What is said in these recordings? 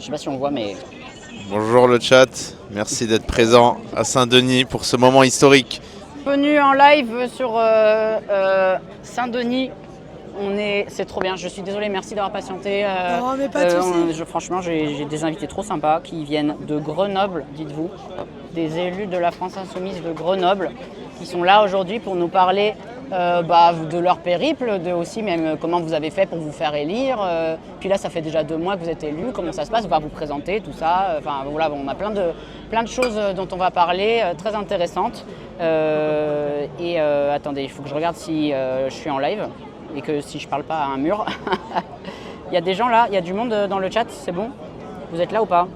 Je sais pas si on voit, mais Bonjour le chat, merci d'être présent à Saint-Denis pour ce moment historique. venu en live sur Saint-Denis. C'est trop bien. Je suis désolée, merci d'avoir patienté. Non, mais pas de soucis. Franchement, j'ai des invités trop sympas qui viennent de Grenoble, dites-vous, des élus de la France Insoumise de Grenoble, qui sont là aujourd'hui pour nous parler de leur périple, de aussi même comment vous avez fait pour vous faire élire. Puis là, ça fait déjà 2 mois que vous êtes élu. Comment ça se passe? On va vous présenter tout ça. Enfin voilà, on a plein de choses dont on va parler, très intéressantes. Attendez, il faut que je regarde si je suis en live et que si je parle pas à un mur. Il y a des gens là, il y a du monde dans le chat, c'est bon? Vous êtes là ou pas?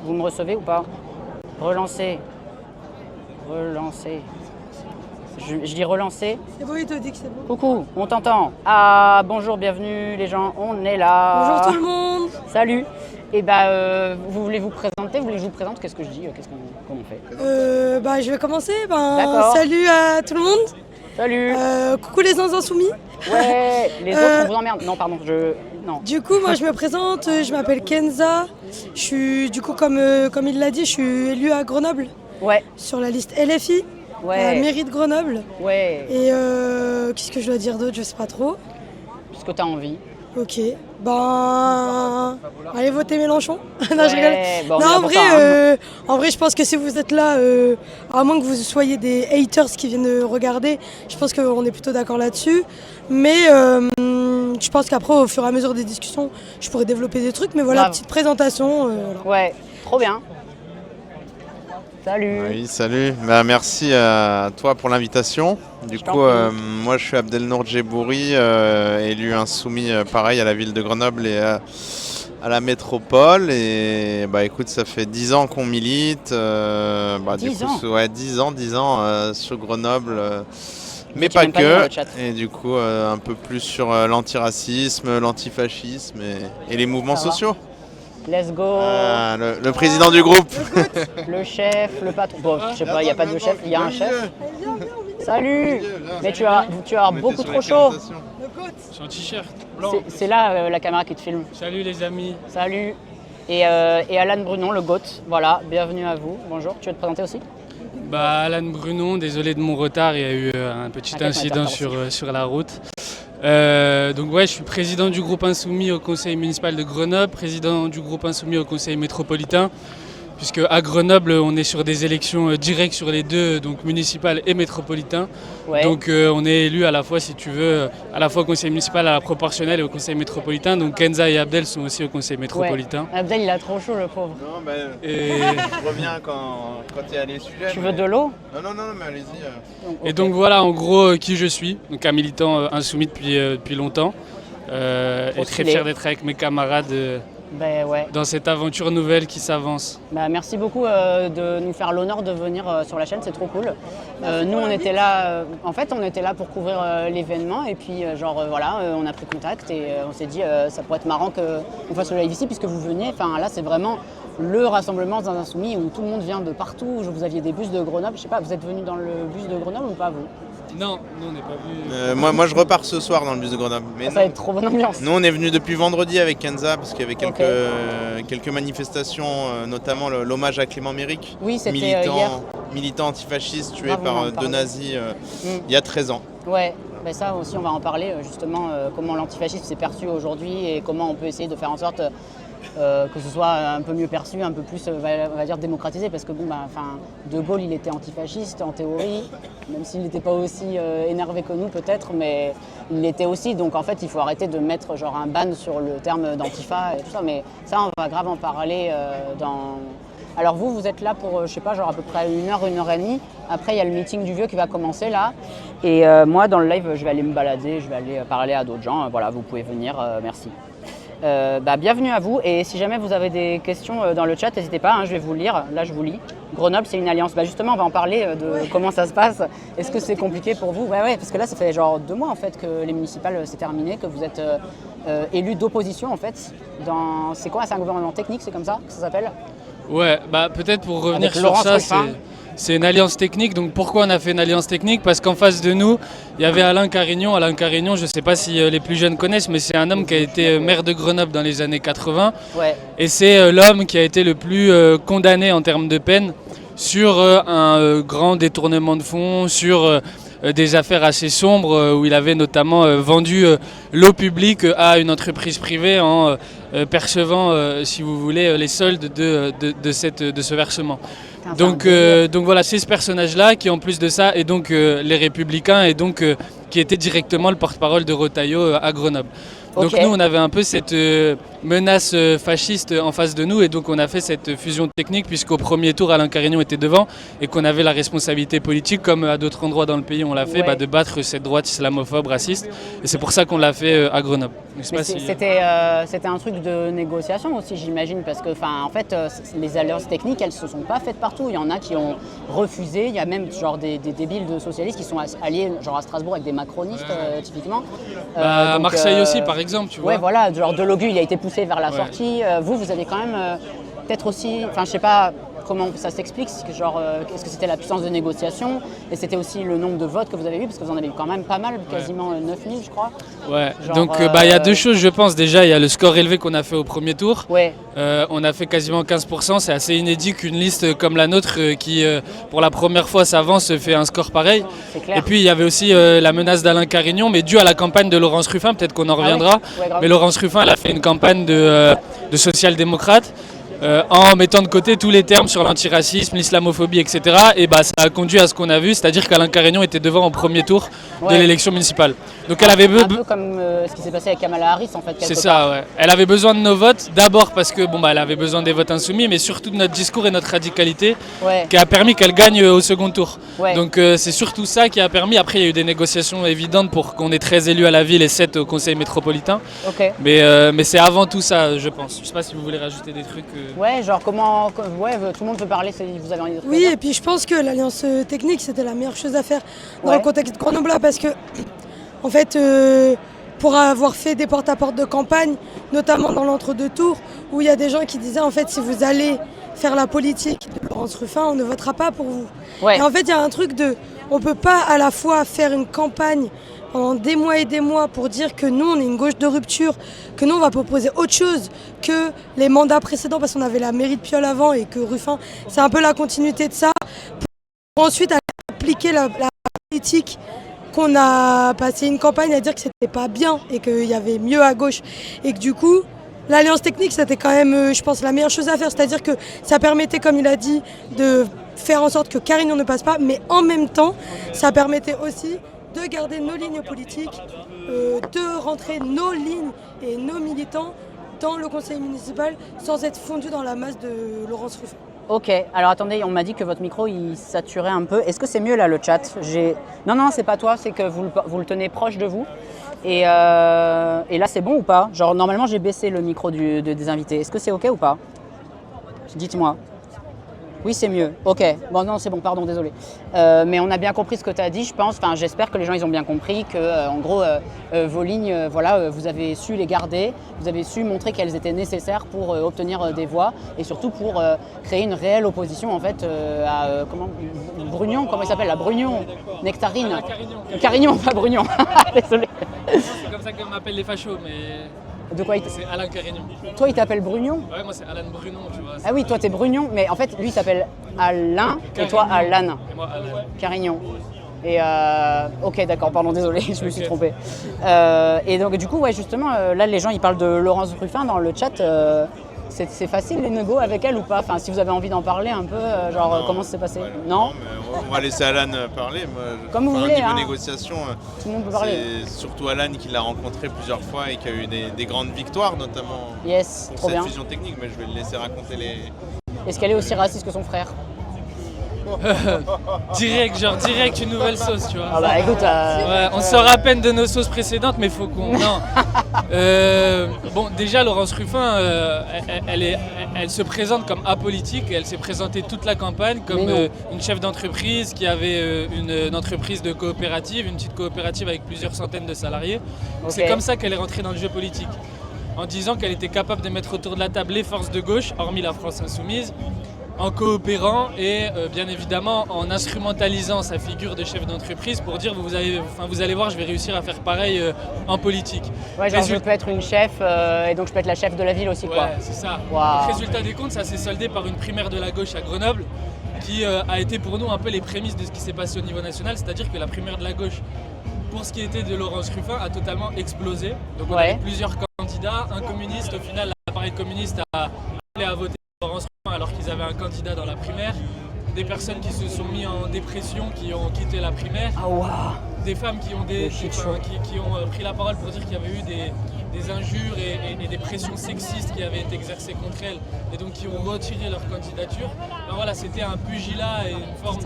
Vous me recevez ou pas? Relancer. Je dis relancer. C'est bon, il te dit que c'est bon. Coucou, on t'entend. Ah, bonjour, bienvenue les gens, on est là. Bonjour tout le monde. Salut. Et vous voulez vous présenter? Vous voulez que je vous présente? Qu'est-ce que je dis? Comment on fait? Je vais commencer. D'accord. Salut à tout le monde. Salut. Coucou les insoumis. Ouais, les autres on vous emmerde. Non, pardon, non. Du coup, moi je me présente, je m'appelle Kenza. Je suis, du coup, comme il l'a dit, je suis élue à Grenoble. Ouais. Sur la liste LFI. Ouais. À la mairie de Grenoble. Ouais. Et qu'est-ce que je dois dire d'autre? Je sais pas trop. Ce que t'as envie. Ok. Allez voter Mélenchon. Non, je Ouais, rigole. bon, on est Non, là en pour vrai, ça, hein. en vrai, je pense que si vous êtes là, à moins que vous soyez des haters qui viennent regarder, je pense qu'on est plutôt d'accord là-dessus. Mais je pense qu'après, au fur et à mesure des discussions, je pourrais développer des trucs. Mais voilà, Grave. petite présentation. Voilà. Ouais, trop bien. Salut. Oui, salut, merci à toi pour l'invitation. Du Je t'en coup, prie. moi je suis Abdelnour Djebouri, élu insoumis pareil à la ville de Grenoble et à la métropole. Et écoute, ça fait 10 ans qu'on milite. 10 ans. Ouais, 10 ans sur Grenoble. Mais étiez pas même pas né dans que, le chat. et du coup un peu plus sur l'antiracisme, l'antifascisme et les mouvements Ça va. sociaux. Let's go. Ah, le président du groupe. Le chef, le patron. Bon, je sais pas, il n'y a pas de chef, il y a un chef. Salut. Mais tu as beaucoup trop chaud. Je suis en t-shirt blanc. C'est là la caméra qui te filme. Salut les amis. Salut. Et Alan Brunon, le GOAT. Voilà, bienvenue à vous. Bonjour, tu veux te présenter aussi? Alan Brunon, désolé de mon retard, il y a eu un petit T'inquiète, incident on est en sur la route. Je suis président du groupe Insoumis au conseil municipal de Grenoble, président du groupe Insoumis au conseil métropolitain, puisque à Grenoble on est sur des élections directes sur les deux, donc municipal et métropolitain. Ouais. Donc on est élu à la fois, si tu veux, à la fois au conseil municipal, à la proportionnelle et au conseil métropolitain. Donc Kenza et Abdel sont aussi au conseil métropolitain. Ouais. Abdel, il a trop chaud, le pauvre. Non, Et... je reviens quand il y a les sujets. Tu veux de l'eau? Non, mais allez-y. Et donc voilà en gros qui je suis, donc un militant insoumis depuis longtemps et très stylé. fier d'être avec mes camarades Ben ouais. dans cette aventure nouvelle qui s'avance. Merci beaucoup de nous faire l'honneur de venir sur la chaîne, c'est trop cool. Nous on était là, on était là pour couvrir l'événement et puis on a pris contact et on s'est dit ça pourrait être marrant qu'on fasse le live ici puisque vous veniez. Enfin là c'est vraiment le rassemblement des Insoumis où tout le monde vient de partout. Vous aviez des bus de Grenoble, je sais pas, vous êtes venus dans le bus de Grenoble ou pas vous? Non, nous on n'est pas vus. Moi je repars ce soir dans le bus de Grenoble. Mais Ça va être trop bonne ambiance. nous on est venu depuis vendredi avec Kenza parce qu'il y avait quelques manifestations, notamment l'hommage à Clément Méric, Oui, c'était hier. militant antifasciste tué Grave, on va en par deux parler. nazis il y a 13 ans. Ouais, ça aussi on va en parler justement, comment l'antifascisme s'est perçu aujourd'hui et comment on peut essayer de faire en sorte que ce soit un peu mieux perçu, un peu plus on va dire démocratisé parce que De Gaulle il était antifasciste en théorie, même s'il n'était pas aussi énervé que nous peut-être, mais il l'était aussi, donc en fait il faut arrêter de mettre genre un ban sur le terme d'antifa et tout ça, mais ça on va grave en parler dans... Alors vous êtes là pour, je sais pas, genre à peu près 1 heure et demie. Après, il y a le meeting du vieux qui va commencer là. Et moi, dans le live, je vais aller me balader, je vais aller parler à d'autres gens. Voilà, vous pouvez venir, merci. Bienvenue à vous. Et si jamais vous avez des questions dans le chat, n'hésitez pas, je vais vous lire. Là, je vous lis. Grenoble, c'est une alliance. Justement, on va en parler de comment ça se passe. Est-ce que c'est compliqué pour vous? Ouais, parce que là, ça fait genre 2 mois en fait que les municipales c'est terminé, que vous êtes élu d'opposition en fait. C'est quoi? C'est un gouvernement technique, c'est comme ça que ça s'appelle? Ouais, peut-être pour revenir Avec sur Laurence ça, Ruffin. c'est une alliance technique. Donc pourquoi on a fait une alliance technique? Parce qu'en face de nous, il y avait Alain Carignon. Alain Carignon, je ne sais pas si les plus jeunes connaissent, mais c'est un homme qui a été maire de Grenoble dans les années 80. Ouais. Et c'est l'homme qui a été le plus condamné en termes de peine sur un grand détournement de fonds, sur des affaires assez sombres où il avait notamment vendu l'eau publique à une entreprise privée en percevant, si vous voulez, les soldes de ce versement. Donc voilà, c'est ce personnage-là qui, en plus de ça, est donc les Républicains et donc qui était directement le porte-parole de Retailleau à Grenoble. Donc Ok. nous, on avait un peu cette menace fasciste en face de nous et donc on a fait cette fusion technique puisqu'au premier tour, Alain Carignon était devant et qu'on avait la responsabilité politique, comme à d'autres endroits dans le pays on l'a fait, Ouais. de battre cette droite islamophobe, raciste. Et c'est pour ça qu'on l'a fait à Grenoble. Je sais Mais pas si- c'était un truc de négociation aussi, j'imagine, parce que en fait, les alliances techniques, elles se sont pas faites partout. Il y en a qui ont refusé. Il y a même genre des débiles de socialistes qui sont alliés, genre à Strasbourg, avec des macronistes, typiquement. À Donc, Marseille aussi, par exemple, tu vois. Ouais, voilà, genre Delogu, il a été poussé vers la Ouais. sortie. Vous avez quand même peut-être aussi, enfin, je sais pas comment ça s'explique, genre, est-ce que c'était la puissance de négociation et c'était aussi le nombre de votes que vous avez eu, parce que vous en avez eu quand même pas mal, quasiment 9000, je crois. Ouais. Genre, Donc il y a deux choses, je pense. Déjà, il y a le score élevé qu'on a fait au premier tour. Ouais. On a fait quasiment 15%. C'est assez inédit qu'une liste comme la nôtre, qui pour la première fois s'avance, fait un score pareil. C'est clair. Et puis il y avait aussi la menace d'Alain Carignon, mais due à la campagne de Laurence Ruffin, peut-être qu'on en reviendra. Ouais, grave. Mais Laurence Ruffin, elle a fait une campagne de social-démocrate. En mettant de côté tous les termes sur l'antiracisme, l'islamophobie, etc. Et ça a conduit à ce qu'on a vu, c'est-à-dire qu'Alain Carignon était devant au premier tour de Ouais. l'élection municipale. Donc elle avait Un peu comme ce qui s'est passé avec Kamala Harris, en fait. c'est quelque ça, ouais. Elle avait besoin de nos votes, d'abord parce que elle avait besoin des votes insoumis, mais surtout de notre discours et notre radicalité, Ouais. qui a permis qu'elle gagne au second tour. Ouais. Donc c'est surtout ça qui a permis. Après, il y a eu des négociations évidentes pour qu'on ait 13 élus à la ville et 7 au conseil métropolitain. Ok. Mais c'est avant tout ça, je pense. Je sais pas si vous voulez rajouter des trucs. Ouais, genre ouais, tout le monde peut parler si vous avez envie de Oui, dire. et puis je pense que l'alliance technique, c'était la meilleure chose à faire dans Ouais. le contexte de Grenoble, parce que, en fait, pour avoir fait des porte-à-porte de campagne, notamment dans l'entre-deux tours, où il y a des gens qui disaient, en fait, si vous allez faire la politique de Laurence Ruffin, on ne votera pas pour vous. Ouais. Et en fait, il y a un truc on peut pas à la fois faire une campagne pendant des mois et des mois pour dire que nous, on est une gauche de rupture, que nous, on va proposer autre chose que les mandats précédents, parce qu'on avait la mairie de Piolle avant et que Ruffin, c'est un peu la continuité de ça, pour ensuite aller appliquer la politique qu'on a passé une campagne à dire que c'était pas bien et qu'il y avait mieux à gauche. Et que du coup, l'alliance technique, c'était quand même, je pense, la meilleure chose à faire. C'est-à-dire que ça permettait, comme il a dit, de faire en sorte que Carignon ne passe pas, mais en même temps, ça permettait aussi de garder nos lignes politiques, de rentrer nos lignes et nos militants dans le conseil municipal sans être fondus dans la masse de Laurence Ruffin. Ok, alors attendez, on m'a dit que votre micro il saturait un peu. Est-ce que c'est mieux là le chat? Non, c'est pas toi, c'est que vous le tenez proche de vous. Et là c'est bon ou pas? Genre normalement j'ai baissé le micro des invités. Est-ce que c'est ok ou pas? Dites-moi. Oui, c'est mieux. Ok. Bon, non, c'est bon, pardon, désolé. Mais on a bien compris ce que tu as dit, je pense. Enfin, j'espère que les gens ils ont bien compris que, en gros, vos lignes, vous avez su les garder, vous avez su montrer qu'elles étaient nécessaires pour obtenir des voix et surtout pour créer une réelle opposition en fait à Brugnon, comment il s'appelle? La Brugnon, Nectarine. Carignon, pas Brugnon. Désolé. C'est comme ça qu'on m'appelle les fachos, mais De quoi c'est Alain Carignon. Toi, il t'appelle Brugnon? Ouais, moi c'est Alain Brunon, tu vois. Ah oui, toi, t'es Brugnon, mais en fait, lui, il s'appelle Alain et toi, Carignon. Alan. Et moi, Alain. Carignon. Et ok, d'accord, pardon, désolé, je me suis trompé. Et donc, du coup, ouais, justement, là, les gens, ils parlent de Laurence Ruffin dans le chat. C'est facile les négos avec elle ou pas? Enfin, si vous avez envie d'en parler un peu, comment ça s'est passé? Non, mais on va laisser Alan parler. Moi, Comme vous voulez, Niveau hein. négociation, tout le monde peut parler. c'est surtout Alan qui l'a rencontré plusieurs fois et qui a eu des grandes victoires, notamment Yes, pour trop cette bien. fusion technique. Mais je vais le laisser raconter les. Est-ce qu'elle est aussi raciste que son frère? Direct une nouvelle sauce, tu vois. Ah bah écoute, Ouais, on sort à peine de nos sauces précédentes, mais faut qu'on. Non. Bon, déjà, Laurence Ruffin, elle se présente comme apolitique. Elle s'est présentée toute la campagne comme Mais non. une chef d'entreprise qui avait une entreprise de coopérative, une petite coopérative avec plusieurs centaines de salariés. Donc, Ok. c'est comme ça qu'elle est rentrée dans le jeu politique. En disant qu'elle était capable de mettre autour de la table les forces de gauche, hormis la France insoumise, en coopérant et bien évidemment en instrumentalisant sa figure de chef d'entreprise pour dire vous allez voir, je vais réussir à faire pareil en politique. Ouais, genre je peux être une chef et donc je peux être la chef de la ville aussi, quoi. Ouais, c'est ça. Wow. Résultat des comptes, ça s'est soldé par une primaire de la gauche à Grenoble qui a été pour nous un peu les prémices de ce qui s'est passé au niveau national, c'est-à-dire que la primaire de la gauche, pour ce qui était de Laurence Ruffin, a totalement explosé. Donc on avait plusieurs candidats, un communiste, au final l'appareil communiste a appelé à voter pour Laurence Ruffin alors qu'ils avaient un candidat dans la primaire, des personnes qui se sont mis en dépression, qui ont quitté la primaire, des femmes qui ont, qui ont pris la parole pour dire qu'il y avait eu des injures et des pressions sexistes qui avaient été exercées contre elles et donc qui ont retiré leur candidature. Ben voilà, c'était un pugilat et une forme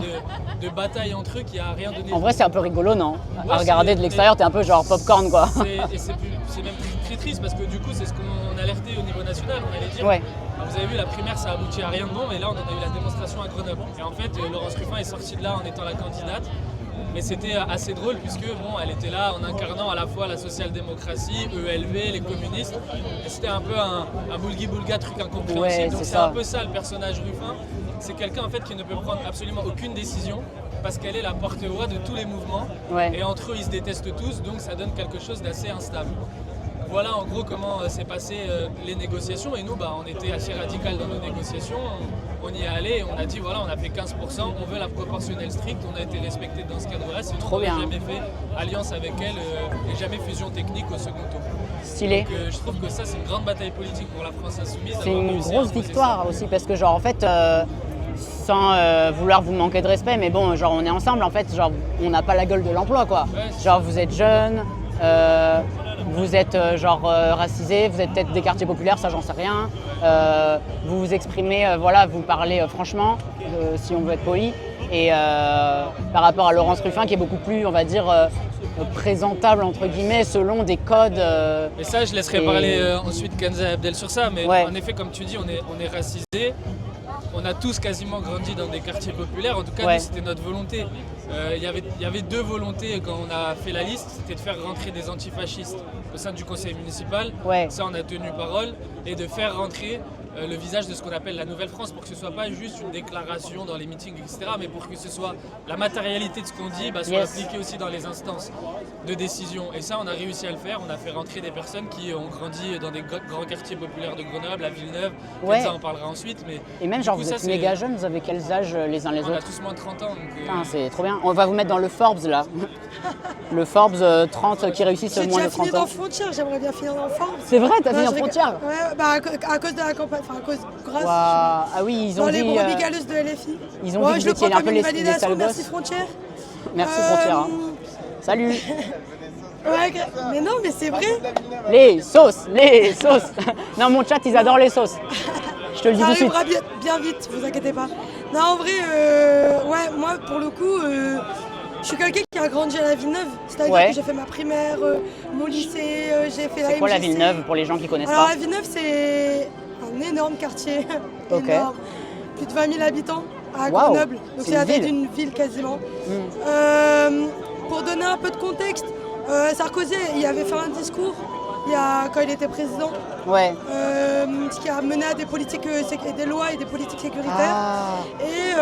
de bataille entre eux qui a rien donné. En vrai, c'est un peu rigolo, non? À regarder de l'extérieur, t'es un peu genre popcorn, quoi. C'est même très triste parce que du coup, c'est ce qu'on alertait au niveau national. On allait dire, vous avez vu, la primaire, ça a abouti à rien de bon, mais là, on en a eu la démonstration à Grenoble. Et en fait, Laurence Ruffin est sortie de là en étant la candidate. Mais c'était assez drôle puisque elle était là en incarnant à la fois la social-démocratie, ELV, les communistes. Et c'était un peu un boulgui-boulga, truc incompréhensible. Ouais, donc c'est un peu ça le personnage Ruffin. C'est quelqu'un en fait qui ne peut prendre absolument aucune décision parce qu'elle est la porte-voix de tous les mouvements. Ouais. Et entre eux, ils se détestent tous, donc ça donne quelque chose d'assez instable. Voilà en gros comment s'est passé les négociations. Et nous, on était assez radical dans nos négociations. On y est allé et on a dit voilà, on a fait 15%, on veut la proportionnelle stricte, on a été respecté dans ce cadre-là, sinon on n'a jamais fait alliance avec elle et jamais fusion technique au second tour. Stylé. Donc je trouve que ça c'est une grande bataille politique pour la France insoumise. C'est une grosse victoire aussi parce que genre en fait, sans vouloir vous manquer de respect, mais bon, genre on est ensemble en fait, genre on n'a pas la gueule de l'emploi quoi. Ouais, genre vous êtes jeunes. Vous êtes racisé, vous êtes peut-être des quartiers populaires, ça j'en sais rien. Vous vous exprimez, vous parlez franchement, si on veut être poli. Et par rapport à Laurence Ruffin qui est beaucoup plus, on va dire, présentable entre guillemets selon des codes. Et ça, je laisserai parler ensuite Kenza Abdel sur ça. Mais en effet, comme tu dis, on est racisé. On a tous quasiment grandi dans des quartiers populaires. En tout cas, nous, c'était notre volonté. Il y avait deux volontés quand on a fait la liste, c'était de faire rentrer des antifascistes au sein du conseil municipal. Ça, on a tenu parole. Et de faire rentrer le visage de ce qu'on appelle la Nouvelle France pour que ce ne soit pas juste une déclaration dans les meetings, etc. mais pour que ce soit la matérialité de ce qu'on dit soit appliquée aussi dans les instances de décision. Et ça, on a réussi à le faire. On a fait rentrer des personnes qui ont grandi dans des grands quartiers populaires de Grenoble, à Villeneuve. Ça, on parlera ensuite. Mais et même genre, vous êtes méga jeunes, vous avez quels âges les uns les autres? On a tous moins de 30 ans. C'est trop bien. On va vous mettre dans le Forbes là. Le Forbes 30 qui réussissent moins de 30 ans. J'ai déjà fini dans Frontières, j'aimerais bien finir dans Forbes. C'est vrai, t'as fini dans Frontières? Ouais, à cause de la campagne, grâce. Ah oui, ils ont dans dit. Les brebis galeuses de LFI. Ils ont dit que vous étiez un peu les sales gosses. Merci Frontières. Merci Frontières. Salut. Mais non, mais c'est vrai. Les sauces. Non, mon chat, ils adorent les sauces. Je te le dis tout de suite. Ça arrivera bien vite, vous inquiétez pas. Non, en vrai, moi, pour le coup, je suis quelqu'un qui a grandi à la Villeneuve. C'est-à-dire que j'ai fait ma primaire, mon lycée, j'ai fait la MJC. C'est quoi la Villeneuve, pour les gens qui connaissent pas? Alors, la Villeneuve, c'est un énorme quartier. Énorme. Plus de 20 000 habitants à Grenoble. Donc, c'est la taille d'une ville quasiment. Pour donner un peu de contexte, Sarkozy, il avait fait un discours quand il était président, qui a mené à des politiques, des lois et des politiques sécuritaires. Et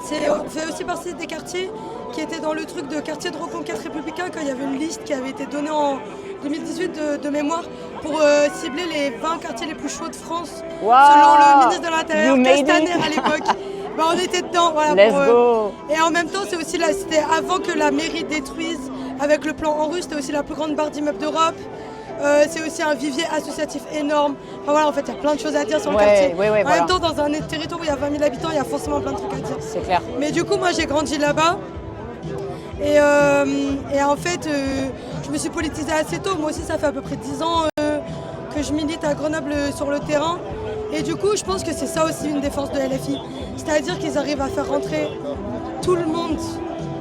c'est aussi partie des quartiers qui étaient dans le truc de quartier de reconquête républicain quand il y avait une liste qui avait été donnée en 2018 de mémoire pour cibler les 20 quartiers les plus chauds de France, selon le ministre de l'Intérieur, Castaner à l'époque. On était dedans. Let's go. Et en même temps, c'était avant que la mairie détruise avec le plan en russe, c'était aussi la plus grande barre d'immeubles d'Europe. C'est aussi un vivier associatif énorme. En fait, il y a plein de choses à dire sur le quartier. En même temps, dans un territoire où il y a 20 000 habitants, il y a forcément plein de trucs à dire. C'est clair. Mais du coup, moi, j'ai grandi là-bas. Et en fait, je me suis politisée assez tôt. Moi aussi, ça fait à peu près 10 ans que je milite à Grenoble sur le terrain. Et du coup, je pense que c'est ça aussi une défense de LFI. C'est-à-dire qu'ils arrivent à faire rentrer tout le monde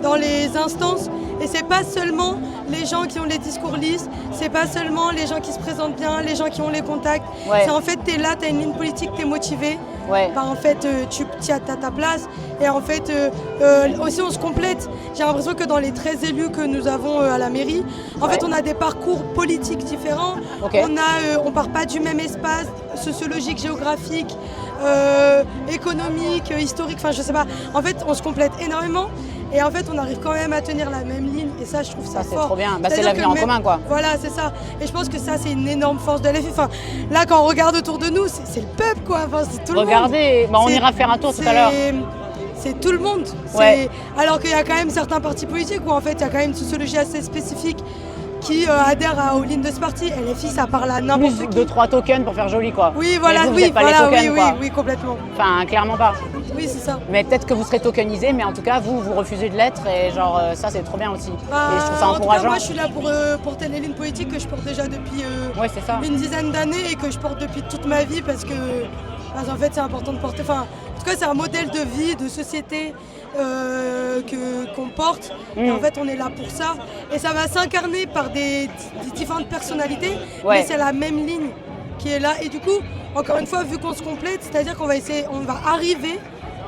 dans les instances Et c'est pas seulement les gens qui ont les discours lisses, c'est pas seulement les gens qui se présentent bien, les gens qui ont les contacts. Ouais. C'est en fait, t'es là, t'as une ligne politique, t'es motivé. Ouais. Bah, en fait, tu as ta place. Et en fait, aussi on se complète. J'ai l'impression que dans les 13 élus que nous avons à la mairie, en fait, on a des parcours politiques différents. Ok. On part pas du même espace sociologique, géographique, économique, historique, enfin je sais pas. En fait, on se complète énormément. Et en fait, on arrive quand même à tenir la même ligne. Et ça, je trouve ça Ça, c'est fort. trop bien. Bah, c'est C'est-à-dire l'avenir que en même- commun, quoi. Voilà, c'est ça. Et je pense que ça, c'est une énorme force de LFI. Enfin, là, quand on regarde autour de nous, c'est le peuple, quoi. Enfin, c'est tout le monde. Regardez, bah, on C'est- ira faire un tour tout à l'heure. C'est tout le monde. Ouais. Alors qu'il y a quand même certains partis politiques où en fait il y a quand même une sociologie assez spécifique qui adhère aux lignes de ce parti. LFI, ça parle à n'importe Plus qui. 2-3 tokens pour faire joli, quoi. Oui, voilà, Mais vous, vous oui, êtes pas voilà, les tokens, oui, quoi. oui, complètement. Enfin, clairement pas. Oui, c'est ça. Mais peut-être que vous serez tokenisé, mais en tout cas, vous refusez de l'être, et genre, ça, c'est trop bien aussi. Bah, et je trouve ça en tout cas, encourageant. moi, je suis là pour porter les lignes politiques que je porte déjà depuis Ouais, c'est ça. une dizaine d'années et que je porte depuis toute ma vie parce qu'en fait, c'est important de porter. Enfin, en tout cas, c'est un modèle de vie, de société qu'on porte. Et en fait, on est là pour ça. Et ça va s'incarner par des différentes personnalités, Ouais. mais c'est la même ligne qui est là. Et du coup, encore une fois, vu qu'on se complète, c'est-à-dire qu'on va essayer, on va arriver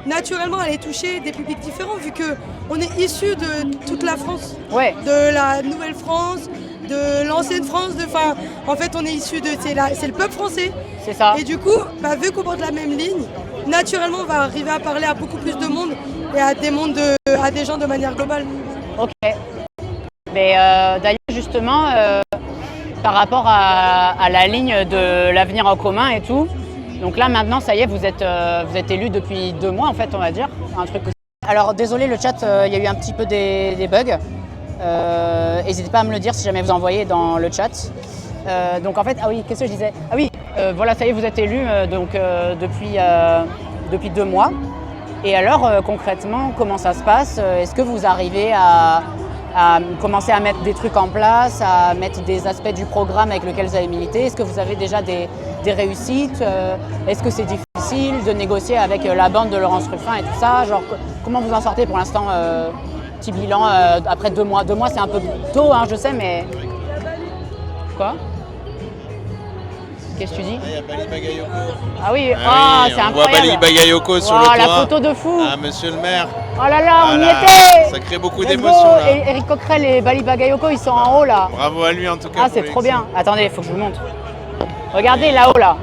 naturellement à aller toucher des publics différents, vu qu'on est issu de toute la France, Ouais. de la Nouvelle-France, de l'ancienne France. Enfin, en fait, on est issu de, c'est le peuple français. C'est ça. Et du coup, bah, vu qu'on porte la même ligne, naturellement, on va arriver à parler à beaucoup plus de monde et à des gens de manière globale. Ok. Mais d'ailleurs, justement, par rapport à la ligne de l'avenir en commun et tout, donc là maintenant, ça y est, vous êtes élu depuis 2 mois, en fait, on va dire. Un truc. Alors, désolé, le chat, il y a eu un petit peu des bugs. N'hésitez pas à me le dire si jamais vous envoyez dans le chat. Donc en fait, ah oui, qu'est-ce que je disais? Ah oui, voilà, ça y est, vous êtes élu depuis 2 mois. Et alors, concrètement, comment ça se passe? Est-ce que vous arrivez à commencer à mettre des trucs en place, à mettre des aspects du programme avec lequel vous avez milité? Est-ce que vous avez déjà des réussites? Est-ce que c'est difficile de négocier avec la bande de Laurence Ruffin et tout ça? Genre, comment vous en sortez pour l'instant? Petit bilan après 2 mois. 2 mois, c'est un peu tôt, hein, je sais, mais... Quoi? Qu'est-ce que tu dis? Il y a Bali Bagayoko. Ah oui, Ah oui, c'est on voit incroyable. Bali Bagayoko sur Oh, le toit. la photo de fou. Ah, monsieur le maire. Oh là là, on y Voilà. était. Ça crée beaucoup Let's d'émotions go. là. Et Eric Coquerel et Bali Bagayoko, ils sont en haut là. Bravo à lui en tout cas. Ah, pour c'est les trop excès. bien. Attendez, il faut que je vous montre. Regardez là-haut là.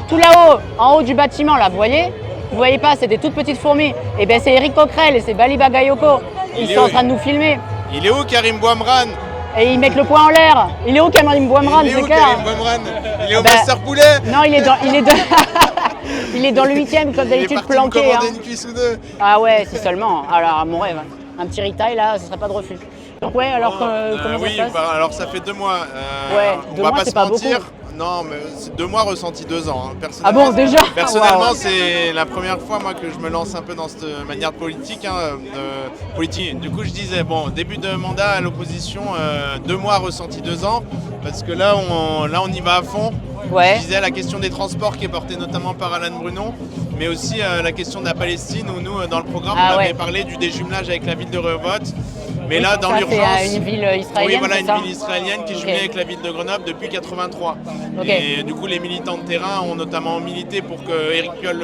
Tout là-haut, en haut du bâtiment là, vous voyez? Vous voyez pas, c'est des toutes petites fourmis. Et bien c'est Eric Coquerel et c'est Bali Bagayoko. Ils Il est sont en où, train de nous filmer. Il est où Karim Bouamran? Et ils mettent le poing en l'air. Il est où Cameron Bouamran, Il est c'est où clair? Karim Bouamran? Il est au Bah, Master Poulet? Non, il est dans il est dans le 8e comme Il est d'habitude parti me planqué. commander Hein. une cuisse ou deux. Ah ouais, si seulement. Alors mon rêve. Un petit retail là, ce serait pas de refus. Donc ouais, alors comment Oui, ça se passe? bah, alors ça fait 2 mois. Ouais, on 2 va mois, pas c'est se pas mentir. beaucoup. Non, mais c'est 2 mois ressentis 2 ans. Hein. Ah bon, déjà? Personnellement, Waouh. c'est la première fois moi que je me lance un peu dans cette manière politique. Politique. Du coup, je disais bon, début de mandat à l'opposition, 2 mois ressentis 2 ans, parce que là, on y va à fond. Ouais. Je disais la question des transports qui est portée notamment par Alain Brunon, mais aussi la question de la Palestine où nous, dans le programme, Ah on avait ouais. parlé du déjumelage avec la ville de Rehoboth. Mais là, dans Ça, l'urgence, c'est une ville israélienne. oui, voilà, c'est une ça ville israélienne qui est Ok. jumelée avec la ville de Grenoble depuis 83. Ok. Et du coup, les militants de terrain ont notamment milité pour que Éric Piolle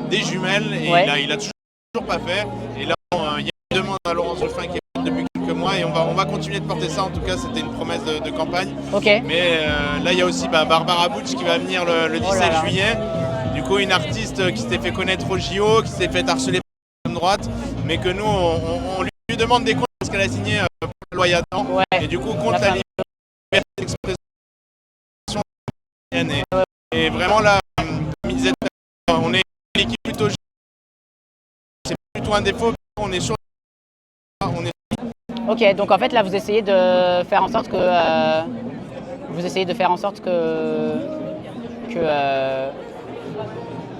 déjumelle, et Ouais. il a toujours pas fait. Et là, il y a une demande à Laurence Ruffin qui est faite depuis quelques mois, et on va continuer de porter ça. En tout cas, c'était une promesse de campagne. Ok. Mais là, il y a aussi Barbara Butch qui va venir le 17 Oh là là. juillet. Du coup, une artiste qui s'était fait connaître au JO, qui s'est fait harceler par l'extrême droite, mais que nous, on lui demande des comptes parce qu'elle a signé pour la loi Yatan. Ouais. Et du coup, contre La la liberté d'expression. Et vraiment là, comme il disait tout à l'heure, on est une équipe plutôt jeune. C'est plutôt un défaut, on est sur. Ok, donc en fait là vous essayez de faire en sorte que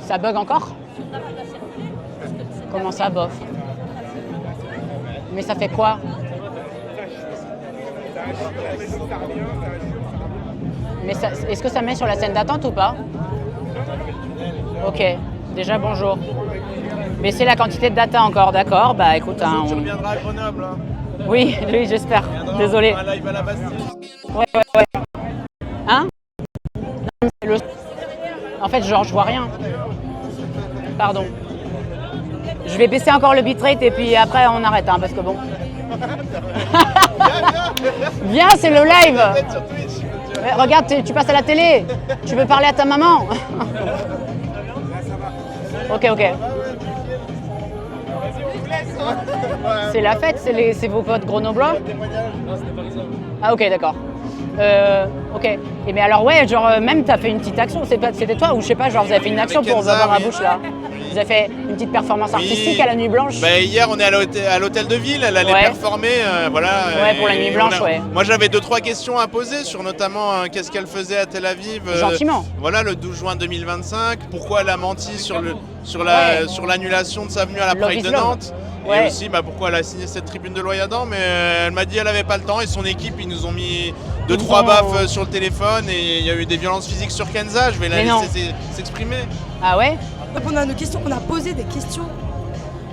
ça bug encore? Comment ça, bof? Mais ça fait quoi? Mais est-ce que ça met sur la scène d'attente ou pas? Ok, déjà bonjour. Mais c'est la quantité de data encore, d'accord? Bah écoute, hein, Tu reviendras à Grenoble. Hein. Oui, oui, j'espère. Désolé. Un live à la Bastille. Ouais. Hein? Non, c'est le... En fait, genre, je vois rien. Pardon. Je vais baisser encore le bitrate et puis après on arrête, hein, parce que bon. Viens, c'est le live. Regarde, tu passes à la télé. Tu veux parler à ta maman? Ok. C'est la fête, c'est vos potes grenoblois? Ah ok, d'accord. Ok. Et mais alors ouais, genre même t'as fait une petite action, c'était toi ou je sais pas, genre vous avez fait une action pour Barbara-Bouche là. Vous avez fait une petite performance artistique à la Nuit Blanche. Bah, hier on est à l'hôtel de ville, elle allait performer, voilà. Ouais, pour la Nuit Blanche, ouais. Moi j'avais 2-3 questions à poser sur notamment qu'est-ce qu'elle faisait à Tel Aviv. Gentiment. Voilà, le 12 juin 2025, pourquoi elle a menti sur l'annulation de sa venue à la Pride de Nantes. Ouais. Et aussi pourquoi elle a signé cette tribune de Loyadan, mais elle m'a dit qu'elle n'avait pas le temps et son équipe ils nous ont mis 2-3 baffes sur le téléphone et il y a eu des violences physiques sur Kenza, je vais la laisser s'exprimer. Ah ouais? Répondre à nos questions, on a posé des questions.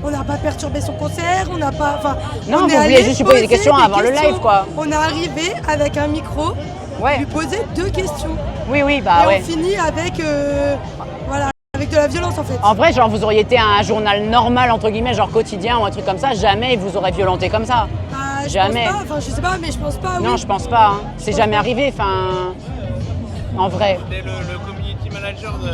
On n'a pas perturbé son concert, on n'a pas. Enfin, non, on vous vouliez juste lui poser des questions avant le live, quoi. On est arrivé avec un micro, lui poser 2 questions. Oui, et on finit avec, avec de la violence en fait. En vrai, genre vous auriez été un journal normal entre guillemets, genre quotidien ou un truc comme ça, jamais vous aurez violenté comme ça. Jamais. Je pense pas, je sais pas, mais je pense pas. Non, je pense pas. Hein. C'est jamais arrivé, en vrai. C'était le community manager de.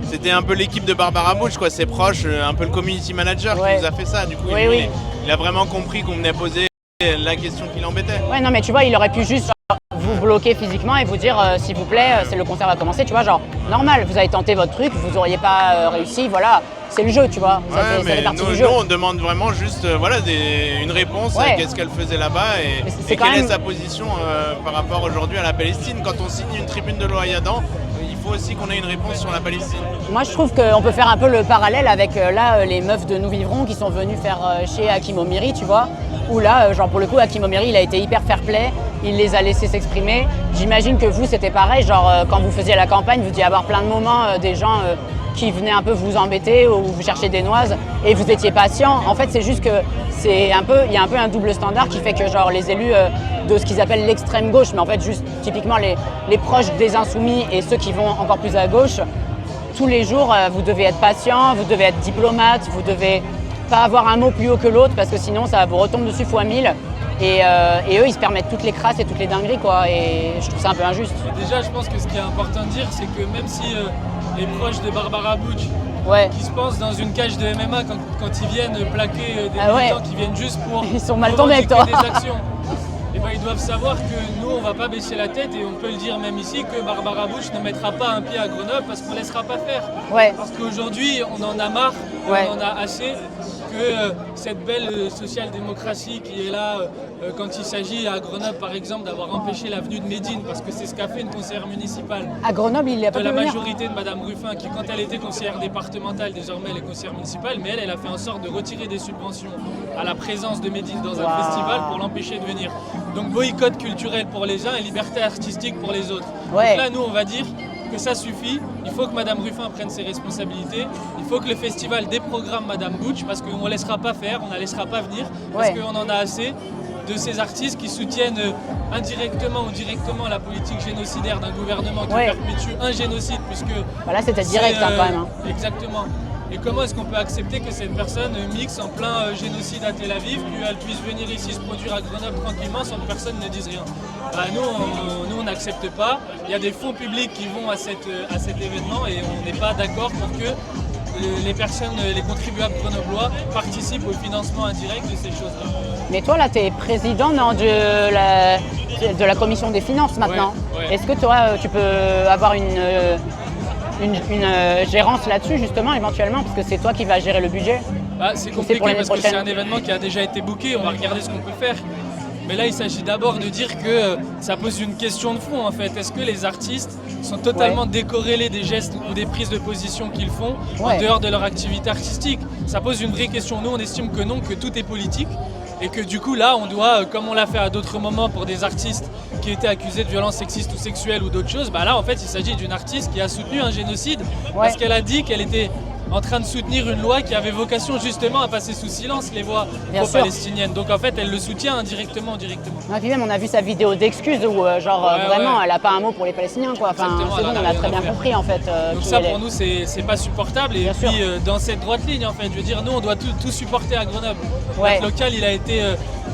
C'était un peu l'équipe de Barbara-Bouche, quoi, ses proches, un peu le community manager qui nous a fait ça. Du coup, il a vraiment compris qu'on venait poser la question qui l'embêtait. Ouais, non, mais tu vois, il aurait pu juste vous bloquer physiquement et vous dire s'il vous plaît, c'est le concert va commencer, tu vois, genre normal, vous avez tenté votre truc, vous auriez pas réussi, voilà, c'est le jeu, tu vois, ça fait partie du jeu. Nous, on demande vraiment juste une réponse à qu'est-ce qu'elle faisait là-bas et quelle est sa position par rapport aujourd'hui à la Palestine. Quand on signe une tribune de Loyadan, il faut aussi qu'on ait une réponse sur la Palestine. Moi, je trouve qu'on peut faire un peu le parallèle avec les meufs de Nous Vivrons qui sont venues faire chez Hakim Omiri, tu vois, où là, genre pour le coup, Hakim Omiri, il a été hyper fair-play, il les a laissés s'exprimer. J'imagine que vous, c'était pareil, genre quand vous faisiez la campagne, vous deviez avoir plein de moments, des gens qui venaient un peu vous embêter ou vous chercher des noises et vous étiez patient. En fait, c'est juste que il y a un peu un double standard qui fait que genre les élus de ce qu'ils appellent l'extrême gauche, mais en fait juste typiquement les proches des insoumis et ceux qui vont encore plus à gauche, tous les jours vous devez être patient, vous devez être diplomate, vous devez pas avoir un mot plus haut que l'autre parce que sinon ça vous retombe dessus fois 1000. Et eux, ils se permettent toutes les crasses et toutes les dingueries, quoi. Et je trouve ça un peu injuste. Déjà, je pense que ce qui est important de dire, c'est que même si les proches de Barbara-Bouche, qui se pensent dans une cage de MMA quand ils viennent plaquer des militants qui viennent juste pour ils sont mal tombés avec toi. Des actions, et ben, ils doivent savoir que nous, on va pas baisser la tête et on peut le dire même ici que Barbara-Bouche ne mettra pas un pied à Grenoble parce qu'on ne laissera pas faire. Parce qu'aujourd'hui, on en a marre, on en a assez. Que cette belle social-démocratie qui est là quand il s'agit à Grenoble par exemple d'avoir empêché l'avenue de Médine parce que c'est ce qu'a fait une conseillère municipale à Grenoble, il y a pas de la majorité de Madame Ruffin qui quand elle était conseillère départementale désormais elle est conseillère municipale mais elle a fait en sorte de retirer des subventions à la présence de Médine dans un festival pour l'empêcher de venir. Donc boycott culturel pour les uns et liberté artistique pour les autres. Donc là nous on va dire que ça suffit, il faut que Madame Ruffin prenne ses responsabilités, il faut que le festival déprogramme Madame Bouche parce qu'on ne laissera pas faire, on ne la laissera pas venir, parce qu'on en a assez de ces artistes qui soutiennent indirectement ou directement la politique génocidaire d'un gouvernement qui perpétue un génocide puisque... Voilà, c'était direct quand même. Hein. Exactement. Et comment est-ce qu'on peut accepter que cette personne mixe en plein génocide à Tel Aviv, qu'elle puisse venir ici se produire à Grenoble tranquillement sans que personne ne dise rien? Nous, on n'accepte pas. Il y a des fonds publics qui vont à cet événement et on n'est pas d'accord pour que les personnes, les contribuables grenoblois participent au financement indirect de ces choses-là. Mais toi, là, tu es président de la commission des finances maintenant. Est-ce que toi, tu peux avoir une gérance là-dessus justement éventuellement parce que c'est toi qui vas gérer le budget? C'est compliqué parce que c'est un événement qui a déjà été booké, on va regarder ce qu'on peut faire. Mais là il s'agit d'abord de dire que ça pose une question de fond en fait. Est-ce que les artistes sont totalement décorrélés des gestes ou des prises de position qu'ils font en dehors de leur activité artistique? Ça pose une vraie question. Nous on estime que non, que tout est politique. Et que du coup là on doit, comme on l'a fait à d'autres moments pour des artistes qui étaient accusés de violences sexistes ou sexuelles ou d'autres choses, là en fait il s'agit d'une artiste qui a soutenu un génocide parce qu'elle a dit qu'elle était en train de soutenir une loi qui avait vocation justement à passer sous silence les voix Bien sûr. pro-palestiniennes. Donc en fait, elle le soutient indirectement, directement. Et puis même, on a vu sa vidéo d'excuses où, vraiment, ouais. elle n'a pas un mot pour les Palestiniens, quoi. Enfin, Exactement, c'est bon, elle en a on a rien très à bien faire. compris, en fait. Donc qui ça, elle est. pour nous, c'est pas supportable. Et Bien puis, sûr. dans cette droite ligne, en fait, je veux dire, nous, on doit tout supporter à Grenoble. Ouais. Notre local, il a été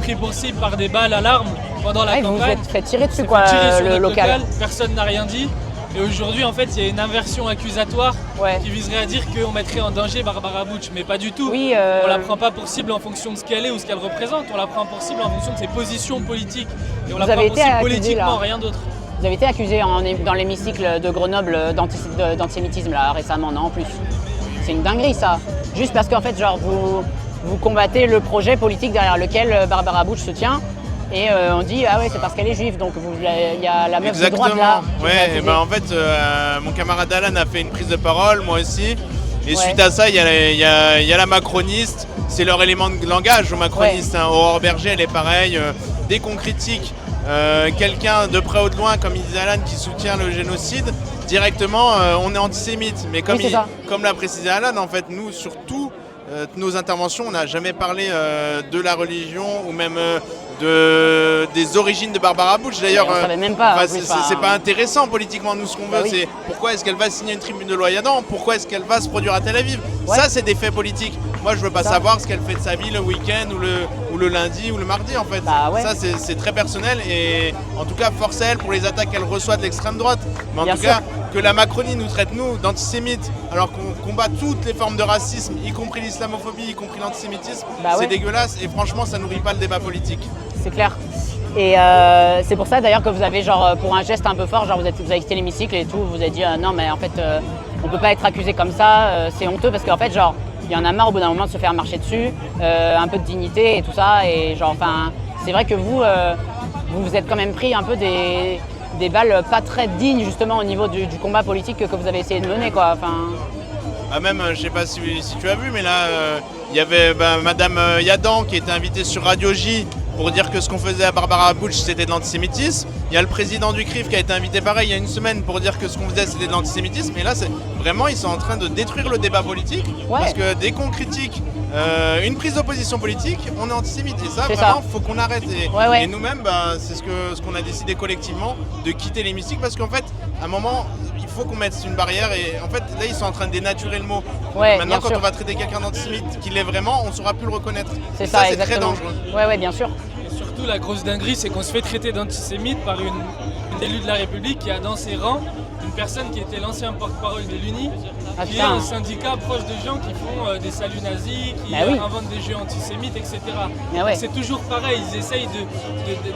pris pour cible par des balles à l'arme pendant la Ouais, vous vous campagne. êtes fait tirer On dessus, s'est quoi, fait tirer sur le notre local. Personne n'a rien dit. Et aujourd'hui, en fait, il y a une inversion accusatoire Ouais. qui viserait à dire qu'on mettrait en danger Barbara Butch, mais pas du tout. Oui, On la prend pas pour cible en fonction de ce qu'elle est ou ce qu'elle représente, on la prend pour cible en fonction de ses positions politiques. Et on la Vous prend avez pour été cible accusé, politiquement, là. rien d'autre. Vous avez été accusé dans l'hémicycle de Grenoble d'antisémitisme, là, récemment, non, en plus. C'est une dinguerie, ça. Juste parce qu'en fait, genre, vous combattez le projet politique derrière lequel Barbara Butch se tient. Et on dit, ah ouais, c'est parce qu'elle est juive, donc il y a la meuf de droite là. qui vous a Ouais, accusé. et ben en fait, mon camarade Alan a fait une prise de parole, moi aussi. Et Ouais. suite à ça, il y a la macroniste, c'est leur élément de langage aux macronistes. Hein. Aurore Berger, elle est pareille. Dès qu'on critique quelqu'un de près ou de loin, comme il disait Alan, qui soutient le génocide, directement, on est antisémite. Mais comme, Oui, c'est ça. comme l'a précisé Alan, en fait, nous, surtout, nos interventions, on n'a jamais parlé de la religion ou même des origines de Barbara Butch. D'ailleurs, on savait même pas, en plus, c'est pas intéressant politiquement. Nous, ce qu'on veut, oui. c'est pourquoi est-ce qu'elle va signer une tribune de Loyadan, pourquoi est-ce qu'elle va se produire à Tel Aviv. Ouais. Ça, c'est des faits politiques. Moi, je veux pas Ça. savoir ce qu'elle fait de sa vie le week-end ou le lundi ou le mardi, en fait. Bah ouais. Ça, c'est très personnel et en tout cas, force à elle pour les attaques qu'elle reçoit de l'extrême droite. Mais en Bien tout sûr. cas, que la Macronie nous traite, nous, d'antisémites, alors qu'on combat toutes les formes de racisme, y compris l'islamophobie, y compris l'antisémitisme, Bah c'est ouais. dégueulasse et franchement, ça nourrit pas le débat politique. C'est clair. Et c'est pour ça d'ailleurs que vous avez, genre, pour un geste un peu fort, genre vous avez quitté l'hémicycle et tout, vous avez dit non, mais en fait, on peut pas être accusé comme ça, c'est honteux parce qu'en fait, genre, il y en a marre au bout d'un moment de se faire marcher dessus, un peu de dignité et tout ça. Et genre, enfin, c'est vrai que vous vous êtes quand même pris un peu des balles pas très dignes justement au niveau du combat politique que vous avez essayé de mener, quoi. Enfin, Ah, même, je sais pas si tu as vu, mais là, il y avait Madame Yadan qui était invitée sur Radio J pour dire que ce qu'on faisait à Barbara Butch, c'était de l'antisémitisme. Il y a le président du CRIF qui a été invité pareil il y a une semaine pour dire que ce qu'on faisait, c'était de l'antisémitisme. Et là, c'est vraiment, ils sont en train de détruire le débat politique. Ouais. Parce que dès qu'on critique une prise d'opposition politique, on est antisémite. Et ça, C'est vraiment, ça. faut qu'on arrête. Et, Ouais. et nous-mêmes, c'est ce qu'on a décidé collectivement, de quitter l'hémicycle. Parce qu'en fait, à un moment, il faut qu'on mette une barrière. Et en fait, là, ils sont en train de dénaturer le mot. Ouais, Maintenant, bien quand sûr. on va traiter quelqu'un d'antisémite, qu'il l'est vraiment, on ne saura plus le reconnaître. c'est Et ça, c'est très exactement. dangereux. Ouais, bien sûr. Et surtout, la grosse dinguerie, c'est qu'on se fait traiter d'antisémite par une élue de la République qui a dans ses rangs une personne qui était l'ancien porte-parole de l'UNI, Ah, qui est putain. un syndicat proche de gens qui font des saluts nazis, qui Bah oui. inventent des jeux antisémites, etc. Mais ouais. C'est toujours pareil, ils essayent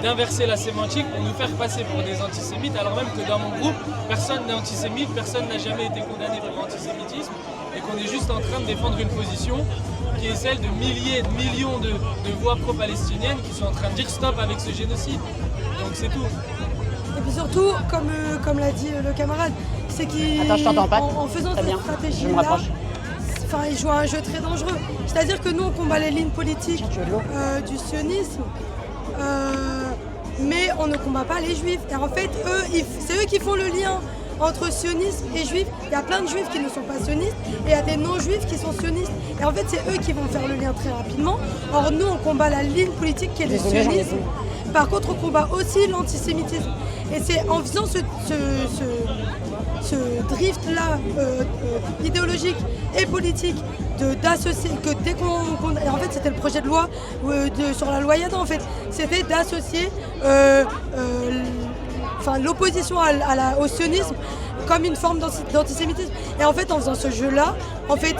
d'inverser la sémantique pour nous faire passer pour des antisémites, alors même que dans mon groupe, personne n'est antisémite, personne n'a jamais été condamné pour antisémitisme, et qu'on est juste en train de défendre une position qui est celle de milliers, de millions de voix pro-palestiniennes qui sont en train de dire stop avec ce génocide. Donc c'est tout. Et puis surtout, comme l'a dit le camarade, c'est qu'il Attends, je t'entends pas. en faisant Très cette bien. Je me stratégie-là, rapproche. enfin, il joue un jeu très dangereux. C'est-à-dire que nous, on combat les lignes politiques Tiens, tu veux de l'eau du sionisme, mais on ne combat pas les juifs. Et en fait, c'est eux qui font le lien entre sionisme et juifs. Il y a plein de juifs qui ne sont pas sionistes et il y a des non-juifs qui sont sionistes. Et en fait, c'est eux qui vont faire le lien très rapidement. Or, nous, on combat la ligne politique qui est le Désolée, j'en ai sionisme. Par contre, on combat aussi l'antisémitisme. Et c'est en faisant ce drift-là idéologique et politique d'associer, que dès et en fait c'était le projet de loi sur la loi Yadan en fait, c'était d'associer l'opposition au sionisme comme une forme d'antisémitisme. Et en fait, en faisant ce jeu-là, en fait,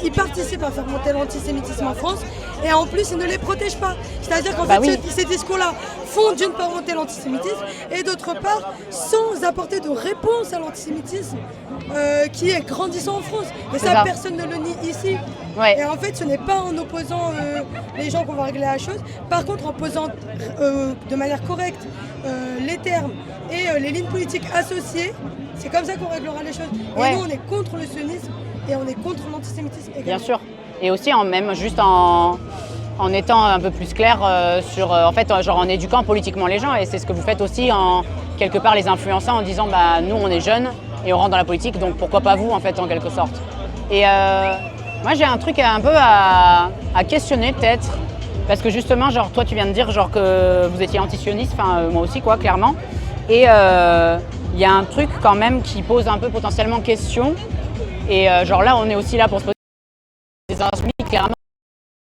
ils participent à faire monter l'antisémitisme en France et en plus, ils ne les protègent pas. C'est-à-dire qu'en fait, oui. ces discours-là font d'une part monter l'antisémitisme et d'autre part, sans apporter de réponse à l'antisémitisme qui est grandissant en France. Et ça, personne ne le nie ici. Ouais. Et en fait, ce n'est pas en opposant les gens qu'on va régler la chose. Par contre, en posant de manière correcte les termes et les lignes politiques associées, c'est comme ça qu'on réglera les choses. Ouais. Et nous, on est contre le sionisme et on est contre l'antisémitisme également. Bien sûr. Et aussi en étant un peu plus clair en éduquant politiquement les gens. Et c'est ce que vous faites aussi en quelque part les influençant en disant nous on est jeunes et on rentre dans la politique, donc pourquoi pas vous en fait en quelque sorte. Et moi j'ai un truc un peu à questionner peut-être, parce que justement, genre toi tu viens de dire genre que vous étiez anti-sioniste, enfin moi aussi quoi, clairement. Et il y a un truc quand même qui pose un peu potentiellement question. Et genre là on est aussi là pour se poser des insoumis, clairement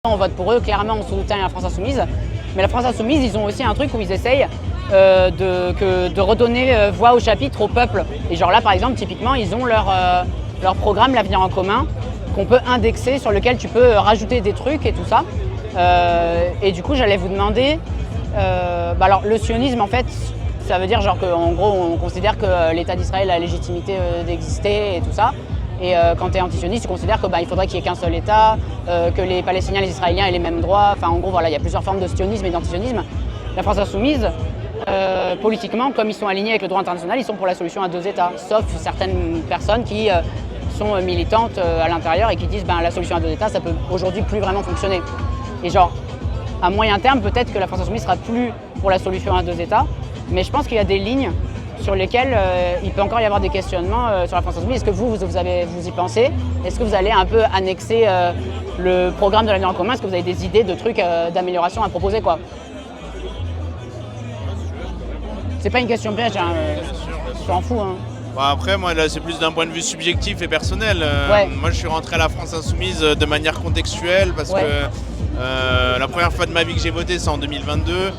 on vote pour eux, clairement on soutient la France Insoumise. Mais la France Insoumise, ils ont aussi un truc où ils essayent de redonner voix au chapitre, au peuple. Et genre là par exemple, typiquement, ils ont leur programme L'Avenir en commun, qu'on peut indexer, sur lequel tu peux rajouter des trucs et tout ça. Et du coup, j'allais vous demander, alors le sionisme en fait, ça veut dire genre qu'en gros on considère que l'État d'Israël a la légitimité d'exister et tout ça. Et quand tu es anti-sioniste, tu considères que il faudrait qu'il n'y ait qu'un seul État, que les Palestiniens et les Israéliens aient les mêmes droits. Enfin en gros voilà, il y a plusieurs formes de sionisme et d'antisionisme. La France Insoumise, politiquement, comme ils sont alignés avec le droit international, ils sont pour la solution à 2 États, sauf certaines personnes qui sont militantes à l'intérieur et qui disent la solution à 2 États, ça peut aujourd'hui plus vraiment fonctionner. Et genre, à moyen terme, peut-être que la France Insoumise sera plus pour la solution à 2 États, mais je pense qu'il y a des lignes sur lesquelles il peut encore y avoir des questionnements sur la France Insoumise. Est-ce que vous y pensez? Est-ce que vous allez un peu annexer le programme de l'Avenir en commun? Est-ce que vous avez des idées de trucs d'amélioration à proposer quoi? C'est pas une question piège, hein, je t'en fous. Hein. Bon, après, moi, là, c'est plus d'un point de vue subjectif et personnel. Moi, je suis rentré à la France Insoumise de manière contextuelle parce que la première fois de ma vie que j'ai voté, c'est en 2022.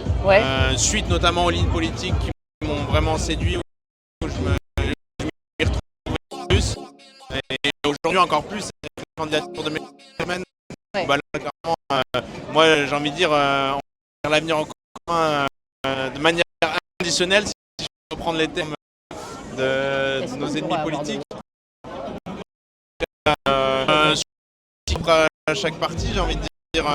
Suite notamment aux lignes politiques qui m'ont vraiment séduit, où je m'y retrouvais plus. Et aujourd'hui, encore plus, c'est la candidature de mes semaines. Là, clairement, moi, j'ai envie de dire, on va faire l'avenir en commun de manière inconditionnelle, si je peux prendre les termes de nos ennemis politiques. À chaque parti, j'ai envie de dire,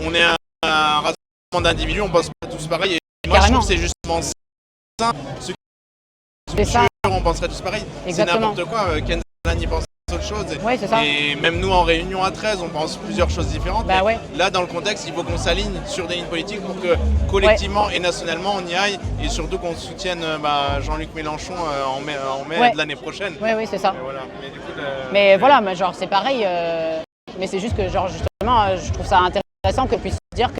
on est un rassemblement d'individus, on pense pas tous pareil. Et moi, je trouve que c'est justement ça. Ceux qui sont on penserait tous pareil. C'est n'importe quoi. Kenzalan y pense autre chose. Et même nous, en réunion à 13, on pense plusieurs choses différentes. Là, dans le contexte, il faut qu'on s'aligne sur des lignes politiques pour que collectivement et nationalement, on y aille. Et surtout qu'on soutienne Jean-Luc Mélenchon en mai de l'année prochaine. Oui, c'est ça. Voilà. Mais du coup, mais voilà, genre c'est pareil. Mais c'est juste que genre justement, je trouve ça intéressant que puisse dire que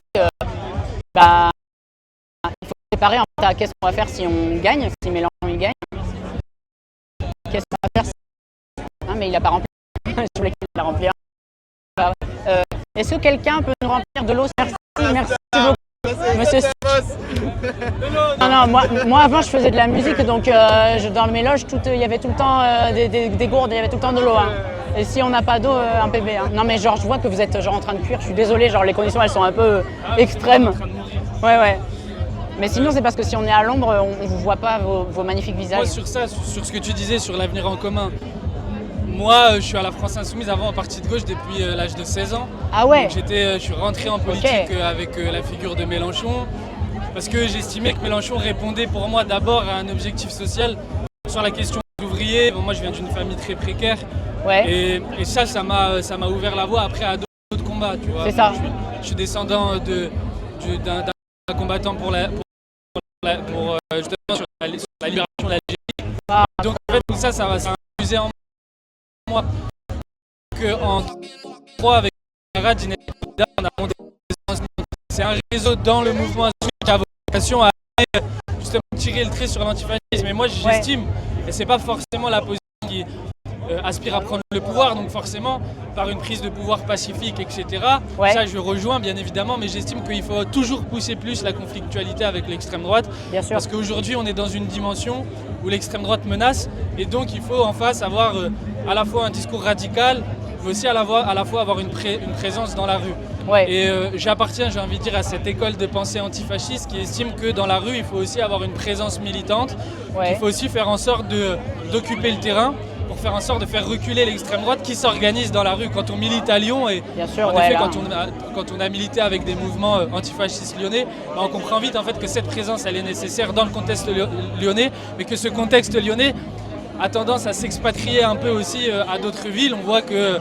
il faut séparer en fait à qu'est-ce qu'on va faire si on gagne, si Mélenchon il gagne. Qu'est-ce qu'on va faire si... mais il n'a pas rempli. Je voulais qu'il la rempli. Est-ce que quelqu'un peut nous remplir de l'eau? Merci beaucoup. Monsieur. Non, moi avant je faisais de la musique, donc dans mes loges, il y avait tout le temps des gourdes, il y avait tout le temps de l'eau. Hein. Et si on n'a pas d'eau, un PB. Hein. Non mais genre je vois que vous êtes genre en train de cuire, je suis désolée, genre les conditions elles sont un peu extrêmes. Ouais. Mais sinon c'est parce que si on est à l'ombre, on ne vous voit pas vos magnifiques visages. Moi sur ce que tu disais sur l'avenir en commun, moi je suis à la France Insoumise avant en parti de gauche depuis l'âge de 16 ans. Ah ouais. Donc, je suis rentré en politique avec la figure de Mélenchon parce que j'estimais que Mélenchon répondait pour moi d'abord à un objectif social sur la question des ouvriers. Bon, moi je viens d'une famille très précaire et ça m'a ouvert la voie après à d'autres combats. Tu vois. C'est ça. Je suis descendant d'un combattant pour justement sur la libération de l'Algérie. Donc en fait tout ça va s'infuser en moi. En 3 avec camarades on a monté c'est un réseau dans le mouvement qui a vocation à justement tirer le trait sur l'antifascisme. Et moi j'estime, et c'est pas forcément la position qui aspire à prendre le pouvoir, donc forcément par une prise de pouvoir pacifique, etc. Ça je rejoins bien évidemment, mais j'estime qu'il faut toujours pousser plus la conflictualité avec l'extrême droite. Parce qu'aujourd'hui on est dans une dimension où l'extrême droite menace, et donc il faut en face avoir à la fois un discours radical, mais aussi à la fois avoir une présence dans la rue. Et j'appartiens, j'ai envie de dire, à cette école de pensée antifasciste qui estime que dans la rue, il faut aussi avoir une présence militante, qu'il faut aussi faire en sorte d'occuper le terrain pour faire en sorte de faire reculer l'extrême droite qui s'organise dans la rue. Quand on milite à Lyon, et en effet, quand on a milité avec des mouvements antifascistes lyonnais, on comprend vite en fait que cette présence elle est nécessaire dans le contexte lyonnais, mais que ce contexte lyonnais a tendance à s'expatrier un peu aussi à d'autres villes. On voit que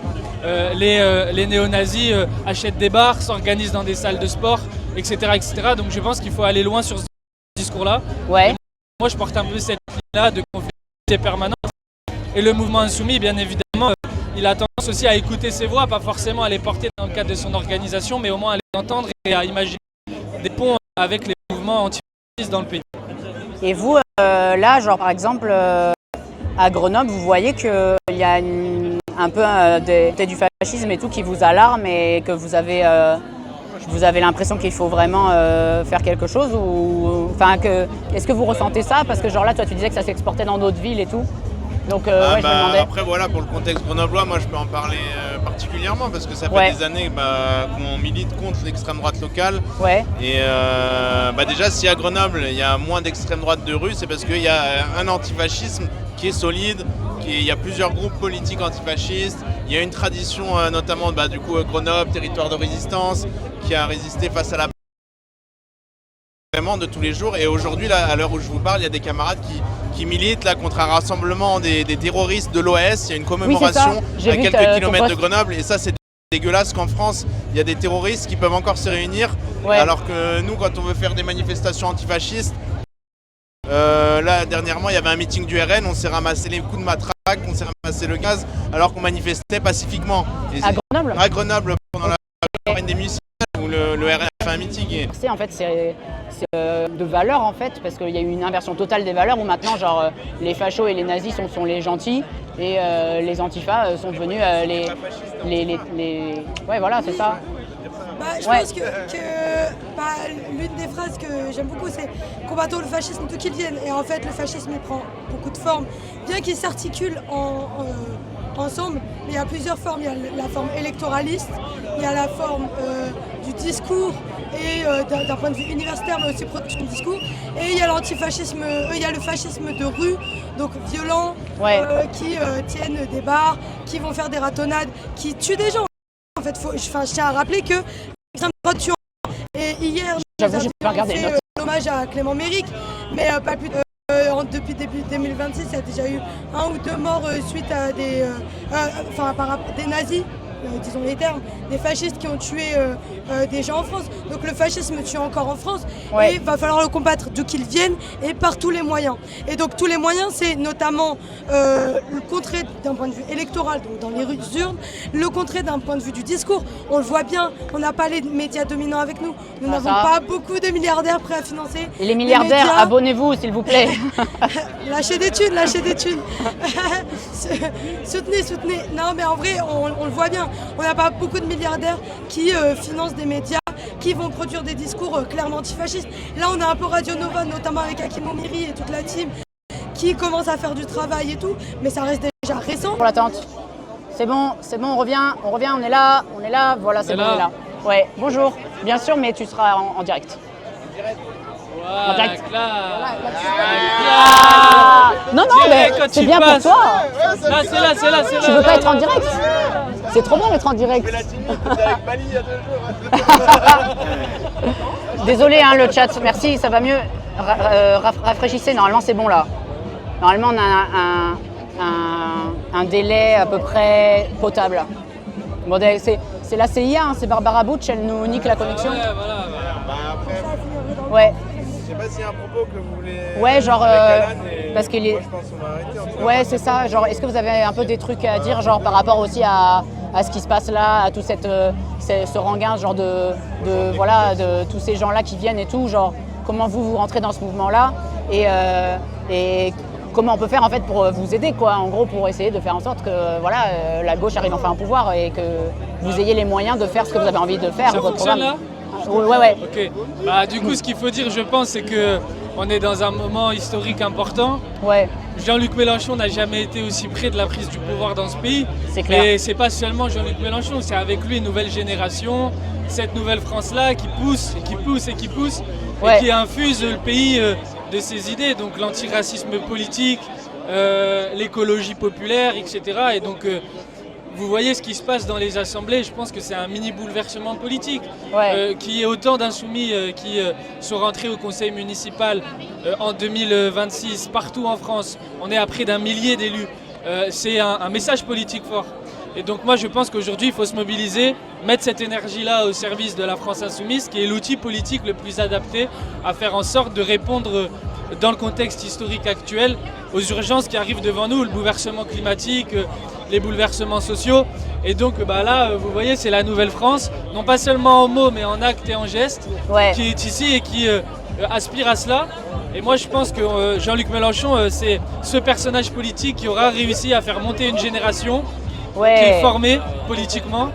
les néo-nazis achètent des bars, s'organisent dans des salles de sport, etc. Donc je pense qu'il faut aller loin sur ce discours-là. Moi je porte un peu cette ligne-là de conflictualité permanente. Et le mouvement insoumis, bien évidemment, moment, il a tendance aussi à écouter ses voix, pas forcément à les porter dans le cadre de son organisation, mais au moins à les entendre et à imaginer des ponts avec les mouvements antifascistes dans le pays. Et vous, là, genre par exemple, à Grenoble, vous voyez qu'il y a un peu peut-être du fascisme et tout qui vous alarme et que vous avez l'impression qu'il faut vraiment faire quelque chose est-ce que vous ressentez ça? Parce que genre là, toi, tu disais que ça s'exportait dans d'autres villes et tout. Donc, je me demandais. Après, voilà, pour le contexte grenoblois, moi je peux en parler particulièrement parce que ça fait des années qu'on milite contre l'extrême droite locale. Ouais. Et déjà, si à Grenoble il y a moins d'extrême droite de rue, c'est parce qu'il y a un antifascisme qui est solide. Il y a plusieurs groupes politiques antifascistes. Il y a une tradition, notamment du coup Grenoble, territoire de résistance, qui a résisté face à la vraiment de tous les jours. Et aujourd'hui, là, à l'heure où je vous parle, il y a des camarades qui militent là, contre un rassemblement des terroristes de l'OS. Il y a une commémoration à quelques kilomètres de Grenoble. Et ça, c'est dégueulasse qu'en France, il y a des terroristes qui peuvent encore se réunir. Ouais. Alors que nous, quand on veut faire des manifestations antifascistes, là, dernièrement, il y avait un meeting du RN. On s'est ramassé les coups de matraque, on s'est ramassé le gaz, alors qu'on manifestait pacifiquement. Et à Grenoble pendant la campagne des municipales, où le RN a fait un meeting. En fait, c'est de valeurs en fait, parce qu'il y a eu une inversion totale des valeurs où maintenant genre les fachos et les nazis sont les gentils et les antifas sont devenus les ouais voilà c'est ça. Je pense que l'une des phrases que j'aime beaucoup c'est combattons le fascisme d'où qu'il vienne, et en fait le fascisme il prend beaucoup de formes, bien qu'il s'articule ensemble, mais il y a plusieurs formes. Il y a la forme électoraliste, il y a la forme du discours et d'un point de vue universitaire, mais aussi production de discours, et il y a l'antifascisme, il y a le fascisme de rue, donc violent, qui tiennent des bars, qui vont faire des ratonnades, qui tuent des gens. En fait, je tiens à rappeler que l'extrême droite tue. Et hier, nous avons fait l'hommage à Clément Méric, mais pas plus de depuis début 2026, il y a déjà eu 1 ou 2 morts suite à des nazis, disons les termes, des fascistes qui ont tué des gens en France. Donc le fascisme tue encore en France et il va falloir le combattre d'où qu'il vienne et par tous les moyens. Et donc tous les moyens, c'est notamment le contrer d'un point de vue électoral, donc dans les urnes, le contrer d'un point de vue du discours. On le voit bien, on n'a pas les médias dominants avec nous. Nous n'avons pas beaucoup de milliardaires prêts à financer. Et les milliardaires, abonnez-vous s'il vous plaît. Lâchez des thunes, lâchez des thunes. Soutenez. Non mais en vrai, on le voit bien. On n'a pas beaucoup de milliardaires qui financent des médias, qui vont produire des discours clairement antifascistes. Là, on a un peu Radio Nova, notamment avec Hakim Omiri et toute la team, qui commence à faire du travail et tout, mais ça reste déjà récent. Pour l'attente. C'est bon, on revient, on est là, voilà, c'est bon, on est là. Ouais, bonjour, bien sûr, mais tu seras en direct. En direct. Non, mais c'est bien pour toi. Là, c'est là. Tu veux pas être en direct? C'est trop bien d'être en direct. Désolé le chat, merci, ça va mieux. Rafraîchissez, normalement c'est bon là. Normalement on a un délai à peu près potable. Bon, c'est la CIA, c'est Barbara Butch, elle nous nique la connexion. Ouais. Je sais pas s'il y a un propos que vous voulez. Ouais, genre parce qu'il est. Moi, je pense qu'on va arrêter. Ouais, c'est ça. Genre, est-ce que vous avez un peu des trucs à dire, genre par rapport aussi à ce qui se passe là, à tout ce rengain, genre de tous ces gens-là qui viennent et tout, genre comment vous rentrez dans ce mouvement-là et comment on peut faire en fait pour vous aider, quoi, en gros, pour essayer de faire en sorte que la gauche arrive enfin au pouvoir et que vous ayez les moyens de faire ce que vous avez envie de faire. Ça fonctionne là ? Ouais. Ok. Du coup, ce qu'il faut dire, je pense, c'est qu'on est dans un moment historique important. Ouais. Jean-Luc Mélenchon n'a jamais été aussi près de la prise du pouvoir dans ce pays. C'est clair. Et c'est pas seulement Jean-Luc Mélenchon, c'est avec lui une nouvelle génération, cette nouvelle France-là qui pousse et qui infuse le pays de ses idées, donc l'antiracisme politique, l'écologie populaire, etc. Et donc vous voyez ce qui se passe dans les assemblées, je pense que c'est un mini bouleversement politique, qui est autant d'insoumis qui sont rentrés au conseil municipal en 2026 partout en France. On est à près d'1 millier d'élus. C'est un message politique fort. Et donc moi je pense qu'aujourd'hui il faut se mobiliser, mettre cette énergie-là au service de la France insoumise, qui est l'outil politique le plus adapté à faire en sorte de répondre dans le contexte historique actuel, aux urgences qui arrivent devant nous, le bouleversement climatique, les bouleversements sociaux. Et donc là, vous voyez, c'est la nouvelle France, non pas seulement en mots, mais en actes et en gestes, qui est ici et qui aspire à cela. Et moi, je pense que Jean-Luc Mélenchon, c'est ce personnage politique qui aura réussi à faire monter une génération qui est formée politiquement.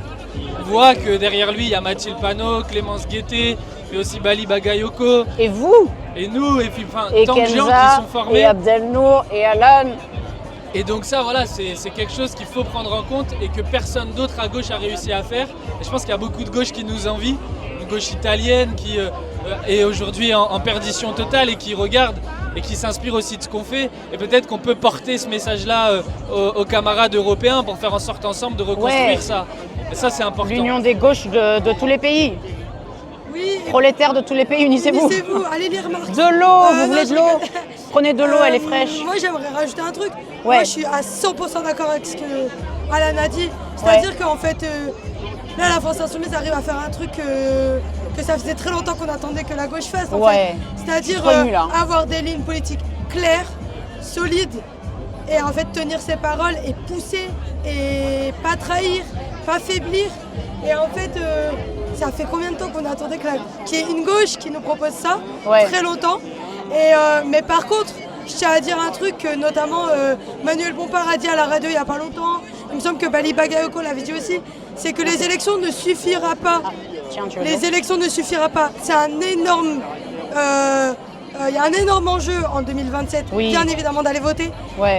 On voit que derrière lui, il y a Mathilde Panot, Clémence Guettet, mais aussi Bali Bagayoko. Et vous? Et nous, et puis et tant Kenza, de gens qui sont formés. Et Abdelnour, et Alan. Et donc ça, voilà, c'est quelque chose qu'il faut prendre en compte et que personne d'autre à gauche a réussi à faire. Et je pense qu'il y a beaucoup de gauche qui nous envie, une gauche italienne qui est aujourd'hui en perdition totale et qui regarde et qui s'inspire aussi de ce qu'on fait. Et peut-être qu'on peut porter ce message-là aux camarades européens pour faire en sorte ensemble de reconstruire ça. Et ça, c'est important. L'union des gauches de tous les pays. Oui. Prolétaires de tous les pays, unissez-vous. Unissez-vous, allez lire Marx. De l'eau, vous voulez de l'eau? Prenez de l'eau, elle est fraîche. Moi, j'aimerais rajouter un truc. Ouais. Moi, je suis à 100% d'accord avec ce que Alan a dit. C'est-à-dire qu'en fait, là, la France Insoumise arrive à faire un truc que ça faisait très longtemps qu'on attendait que la gauche fasse. En fait. C'est-à-dire avoir des lignes politiques claires, solides, et en fait tenir ses paroles et pousser, et pas trahir, pas faiblir. Et en fait, ça fait combien de temps qu'on attendait qu'il y ait une gauche qui nous propose ça? Très longtemps. Et, mais par contre, je tiens à dire un truc que notamment Manuel Bompard a dit à la radio il n'y a pas longtemps. Il me semble que Bali Bagayoko l'avait dit aussi. C'est que les élections ne suffira pas. Les élections ne suffira pas. C'est un énorme... il y a un énorme enjeu en 2027, bien évidemment, d'aller voter.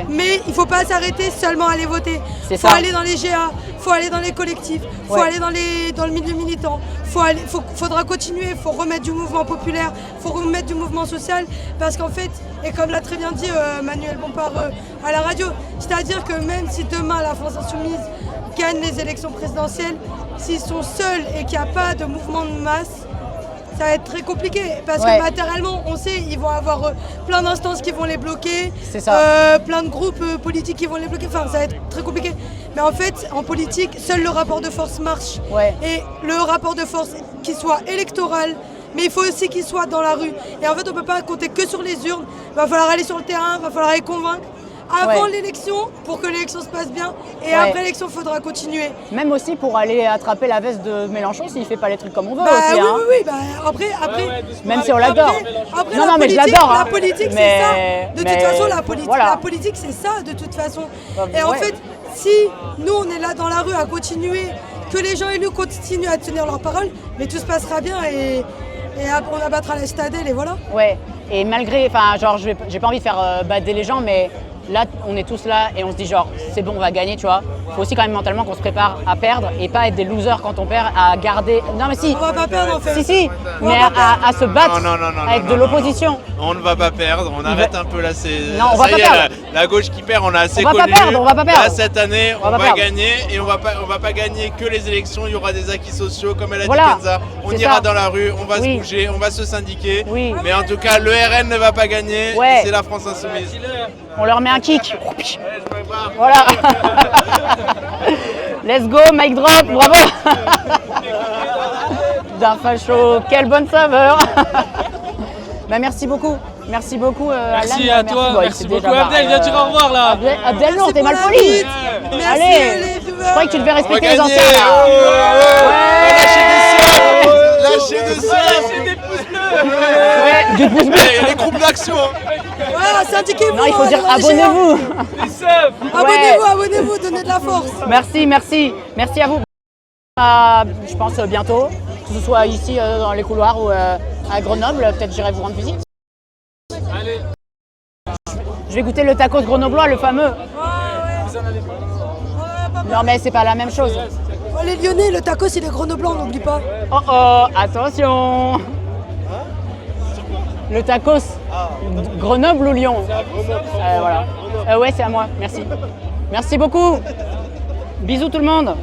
Mais il ne faut pas s'arrêter seulement à aller voter. Il faut aller dans les GA, il faut aller dans les collectifs, il faut aller dans le milieu militant. Faudra continuer, il faut remettre du mouvement populaire, il faut remettre du mouvement social. Parce qu'en fait, et comme l'a très bien dit Manuel Bompard à la radio, c'est-à-dire que même si demain la France Insoumise gagne les élections présidentielles, s'ils sont seuls et qu'il n'y a pas de mouvement de masse, ça va être très compliqué parce que matériellement, on sait, ils vont avoir plein d'instances qui vont les bloquer, plein de groupes politiques qui vont les bloquer, enfin ça va être très compliqué. Mais en fait, en politique, seul le rapport de force marche. Et le rapport de force qui soit électoral, mais il faut aussi qu'il soit dans la rue. Et en fait, on ne peut pas compter que sur les urnes, il va falloir aller sur le terrain, il va falloir les convaincre. Avant l'élection, pour que l'élection se passe bien, et après l'élection, il faudra continuer. Même aussi pour aller attraper la veste de Mélenchon s'il ne fait pas les trucs comme on veut aussi. Oui, après, même si on l'adore. Non, mais je l'adore. La politique, c'est ça. De toute façon, la politique, c'est ça, de toute façon. Et en fait, si nous, on est là dans la rue à continuer, que les gens élus continuent à tenir leurs paroles, mais tout se passera bien et on abattra la citadelle et voilà. Et malgré, genre, j'ai pas envie de faire bader les gens, mais là, on est tous là et on se dit genre, c'est bon, on va gagner, tu vois. Il faut aussi quand même mentalement qu'on se prépare à perdre et pas être des losers quand on perd, à garder... Non mais si. On va pas perdre en fait. Si, mais à se battre avec de l'opposition. On ne va pas perdre, on arrête un peu là, c'est... Non, on va pas perdre. La gauche qui perd, on a assez connu. On va pas perdre. Là, cette année, on va gagner et on va pas gagner que les élections, il y aura des acquis sociaux, comme elle a dit Kenza. On ira dans la rue, on va se bouger, on va se syndiquer. Mais en tout cas, le RN ne va pas gagner, c'est la France Insoumise. On leur met un kick. Voilà. Let's go, mic drop, bravo. D'un facho, quelle bonne saveur. Merci beaucoup. Merci beaucoup, merci Alan. À toi, merci beaucoup. Abdel, viens dire au revoir là. Abdel, non, t'es mal poli. Allez, je croyais que tu devais respecter les anciens là. Lâchez des pouces bleus. Du pouce bleu. Les groupes d'action. Syndiquez-vous. Non, il faut dire abonnez-vous. Abonnez-vous, donnez de la force. Merci à vous. Je pense bientôt, que ce soit ici dans les couloirs ou à Grenoble, peut-être j'irai vous rendre visite. Allez. Je vais goûter le tacos grenoblois, le fameux. Non mais c'est pas la même chose. Les Lyonnais, le tacos il est grenoblois, on n'oublie pas. Oh, attention. Le tacos, Grenoble ou Lyon? Voilà. Ouais, c'est à moi, merci. Merci beaucoup. Bisous tout le monde.